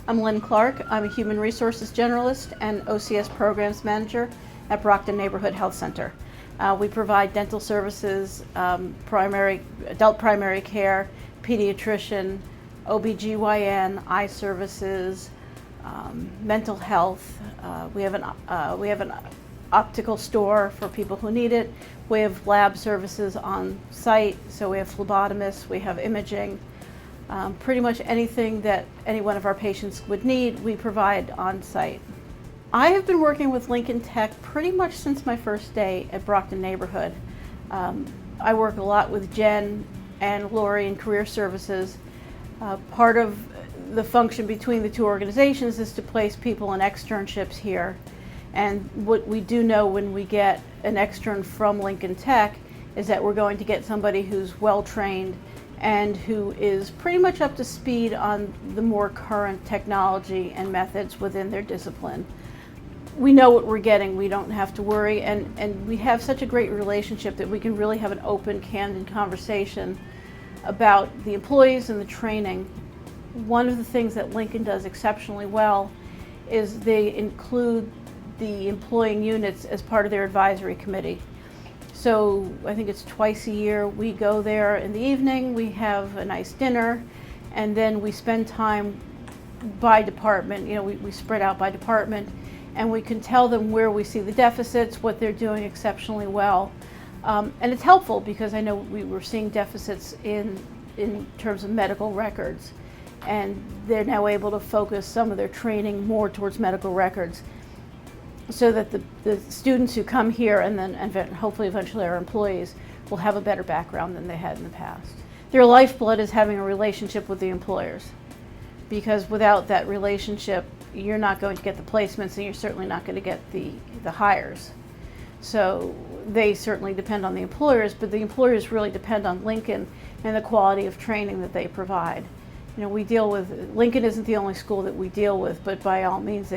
I'm Lynn Clark. I'm a Human Resources Generalist and OCS Programs Manager at Brockton Neighborhood Health Center. We provide dental services, adult primary care, pediatrician, OBGYN, eye services, mental health. We have an optical store for people who need it. We have lab services on site, so we have phlebotomists, we have imaging. Pretty much anything that any one of our patients would need, we provide on site. I have been working with Lincoln Tech pretty much since my first day at Brockton Neighborhood. I work a lot with Jen and Lori in Career Services. Part of the function between the two organizations is to place people in externships here. And what we do know when we get an extern from Lincoln Tech is that we're going to get somebody who's well trained and who is pretty much up to speed on the more current technology and methods within their discipline. We know what we're getting, we don't have to worry, and we have such a great relationship that we can really have an open, candid conversation about the employees and the training. One of the things that Lincoln does exceptionally well is they include the employing units as part of their advisory committee. So I think it's twice a year. We go there in the evening, we have a nice dinner, and then we spend time by department. You know, we spread out by department, and we can tell them where we see the deficits, what they're doing exceptionally well. And it's helpful because I know we were seeing deficits in terms of medical records, and they're now able to focus some of their training more towards medical records, so that the students who come here and then hopefully eventually our employees will have a better background than they had in the past. Their lifeblood is having a relationship with the employers, because without that relationship you're not going to get the placements and you're certainly not going to get the hires. So they certainly depend on the employers, but the employers really depend on Lincoln and the quality of training that they provide. You know, Lincoln isn't the only school that we deal with, but by all means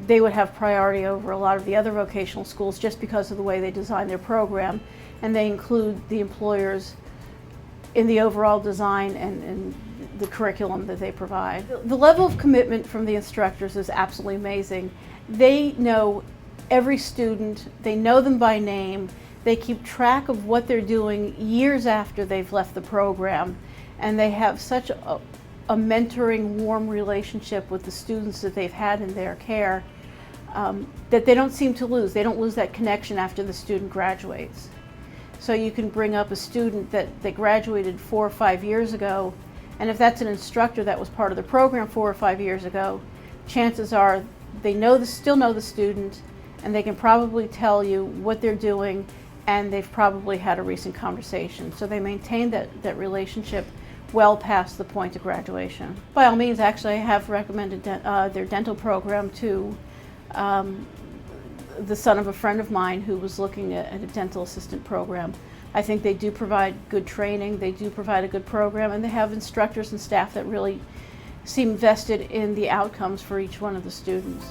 they would have priority over a lot of the other vocational schools just because of the way they design their program, and they include the employers in the overall design and the curriculum that they provide. The level of commitment from the instructors is absolutely amazing. They know every student, they know them by name, they keep track of what they're doing years after they've left the program, and they have such a mentoring, warm relationship with the students that they've had in their care that they don't seem to lose. They don't lose that connection after the student graduates. So you can bring up a student that they graduated 4 or 5 years ago, and if that's an instructor that was part of the program 4 or 5 years ago, chances are they still know the student, and they can probably tell you what they're doing, and they've probably had a recent conversation. So they maintain that relationship well past the point of graduation. By all means, actually, I have recommended their dental program to the son of a friend of mine who was looking at a dental assistant program. I think they do provide good training, they do provide a good program, and they have instructors and staff that really seem vested in the outcomes for each one of the students.